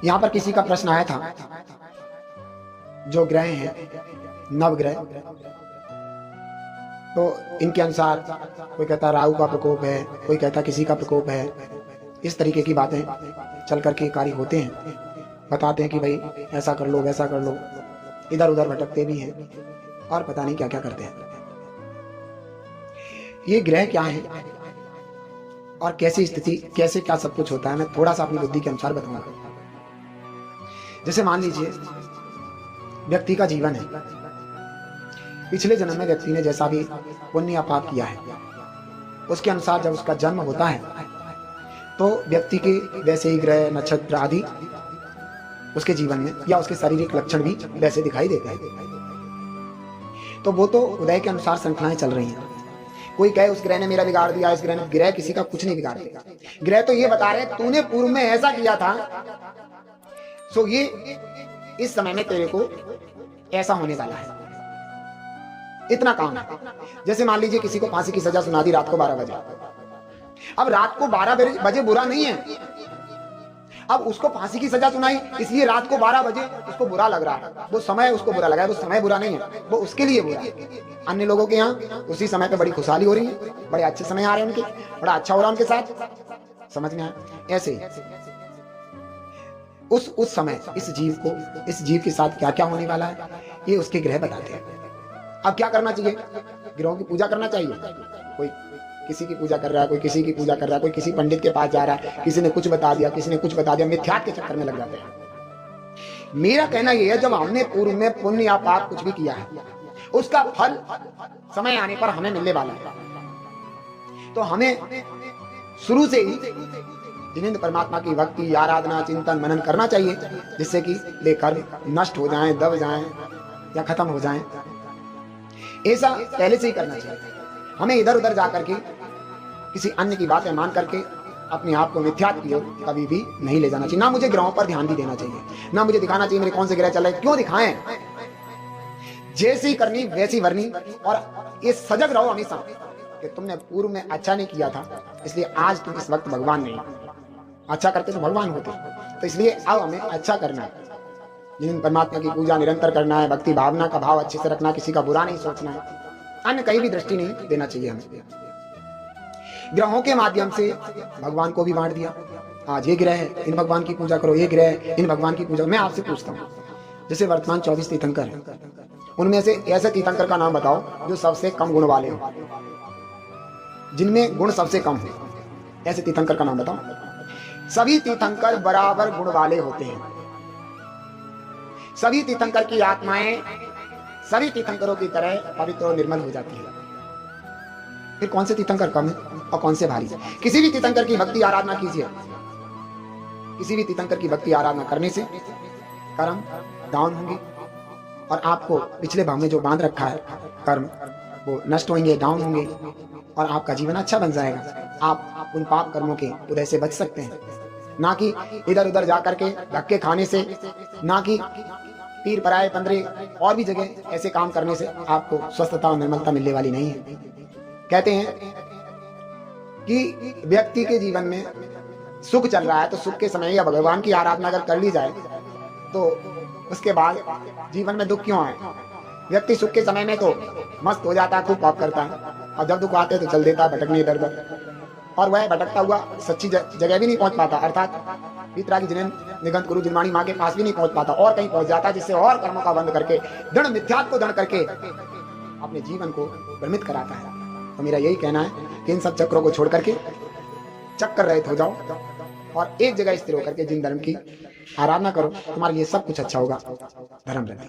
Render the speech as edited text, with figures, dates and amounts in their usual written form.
यहाँ पर किसी का प्रश्न आया था, जो ग्रह हैं नवग्रह, तो इनके अनुसार कोई कहता राहु का प्रकोप है, कोई कहता किसी का प्रकोप है। इस तरीके की बातें चल करके कार्य होते हैं, बताते हैं कि भाई ऐसा कर लो वैसा कर लो, इधर उधर भटकते भी हैं और पता नहीं क्या क्या करते हैं। ये ग्रह क्या है और कैसी स्थिति, कैसे क्या सब कुछ होता है, मैं थोड़ा सा अपनी बुद्धि के अनुसार बताऊंगा। जैसे मान लीजिए व्यक्ति का जीवन है, पिछले जन्म में व्यक्ति ने जैसा भी पुण्य या पाप किया है, उसके अनुसार जब उसका जन्म होता है तो व्यक्ति के वैसे ही ग्रह नक्षत्र आदि उसके जीवन में या उसके शारीरिक लक्षण भी वैसे दिखाई देते हैं। तो वो तो उदय के अनुसार श्रृंखलाएं चल रही हैं। कोई कहे उस ग्रह ने मेरा बिगाड़ दिया, इस ग्रह ने, ग्रह किसी का कुछ नहीं बिगाड़ते। ग्रह तो ये बता रहे तूने पूर्व में ऐसा किया था, सो ये इस समय में तेरे को ऐसा होने वाला है, इतना काम है। जैसे मान लीजिए किसी को फांसी की सजा सुना दी रात को 12 बजे। अब रात को 12 बजे बुरा नहीं है, अब उसको फांसी की सजा सुनाई इसलिए रात को 12 बजे उसको बुरा लग रहा है, वो समय उसको बुरा लगा है, वो समय बुरा नहीं है, वो उसके लिए बुरा है। अन्य लोगों के यहाँ उसी समय पे बड़ी खुशहाली हो रही है, बड़े अच्छे समय आ रहे हैं उनके, बड़ा अच्छा हो रहा है उनके साथ, समझ में आया। ऐसे ही उस समय इस जीव के साथ क्या क्या होने वाला है ये उसके ग्रह बताते हैं। अब क्या करना चाहिए? ग्रहों की पूजा करना चाहिए। कोई किसी की पूजा कर रहा है, कोई किसी की पूजा कर रहा है, कोई किसी पंडित के पास जा रहा है, किसी ने कुछ बता दिया, किसी ने कुछ बता दिया, मिथ्यात्व के चक्कर में लग जाते हैं। मेरा कहना यह है, जब हमने पूर्व में पुण्य या पाप कुछ भी किया है, उसका फल समय आने पर हमें मिलने वाला है। तो हमें शुरू से ही जिनेंद्र परमात्मा की भक्ति, आराधना, चिंतन, मनन करना चाहिए, जिससे कि ये कर्म नष्ट हो जाएं, दब जाएं या खत्म हो जाएं। ऐसा पहले से ही करना चाहिए। हमें इधर उधर जाकर के किसी अन्य की बातें मान करके अपने आप को मिथ्यात्व की ओर कभी भी नहीं ले जाना चाहिए। ना मुझे ग्रहों पर ध्यान भी देना चाहिए, ना मुझे दिखाना चाहिए मेरे कौन से ग्रह चल रहे, क्यों दिखाएं। जैसी करनी वैसी वरनी, और ये सजग रहो हमेशा कि तुमने पूर्व में अच्छा नहीं किया था, इसलिए आज तुम इस वक्त भगवान नहीं। अच्छा करते तो भगवान होते, तो इसलिए अब हमें अच्छा करना है। जिन परमात्मा की पूजा निरंतर करना है, भक्ति भावना का भाव अच्छे से रखना, किसी का बुरा नहीं सोचना है, अन्य कहीं भी दृष्टि नहीं देना चाहिए हमें। ग्रहों के माध्यम से भगवान को भी बांट दिया, आज ये ग्रह है इन भगवान की पूजा करो, ये ग्रह है इन भगवान की पूजा। मैं आपसे पूछता हूँ, जैसे वर्तमान 24 तीर्थंकर है, उनमें से ऐसे तीर्थंकर का नाम बताओ जो सबसे कम गुण वाले हो, जिनमें गुण सबसे कम हो, ऐसे तीर्थंकर का नाम बताओ। सभी तीर्थंकर बराबर गुण वाले होते हैं। सभी तीर्थंकर की आत्माएं सभी तीर्थंकरों की तरह पवित्र और निर्मल हो जाती है। फिर कौन से तीर्थंकर कम है और कौन से भारी है? किसी भी तीर्थंकर की भक्ति आराधना कीजिए, किसी भी तीर्थंकर की भक्ति आराधना करने से कर्म डाउन होंगे और आपको पिछले भाव में जो बांध रखा है कर्म, वो नष्ट होंगे, डाउन होंगे और आपका जीवन अच्छा बन जाएगा। आप उन पाप कर्मों के उदय से बच सकते हैं, ना कि इधर उधर जाकर के धक्के खाने से, ना कि पीर पराए पंद्रे और भी जगह ऐसे काम करने से आपको स्वस्थता और निर्मलता मिलने वाली नहीं है। कहते हैं कि व्यक्ति के जीवन में सुख चल रहा है तो सुख के समय या भगवान की आराधना अगर कर ली जाए तो उसके बाद जीवन में दुख क्यों आए? व्यक्ति सुख के समय में तो मस्त हो जाता है, खूब पाप करता है, और जब दुख आते तो चल देता है भटकने इधर उधर, और वह भटकता हुआ सच्ची जगह भी नहीं पहुंच पाता, अर्थात पितरा की जिनेन निगंत गुरु जिनवाणी माँ के पास भी नहीं पहुंच पाता, और कहीं पहुंच जाता, जिससे और कर्मों का बंध करके दृढ़ मिथ्यात्व को दृढ़ करके अपने जीवन को भ्रमित कराता है। तो मेरा यही कहना है कि इन सब चक्रों को छोड़ करके चक्कर रहित हो जाओ और एक जगह स्थिर होकर के जिन धर्म की आराधना करो, तुम्हारे लिए सब कुछ अच्छा होगा। धर्म रहे।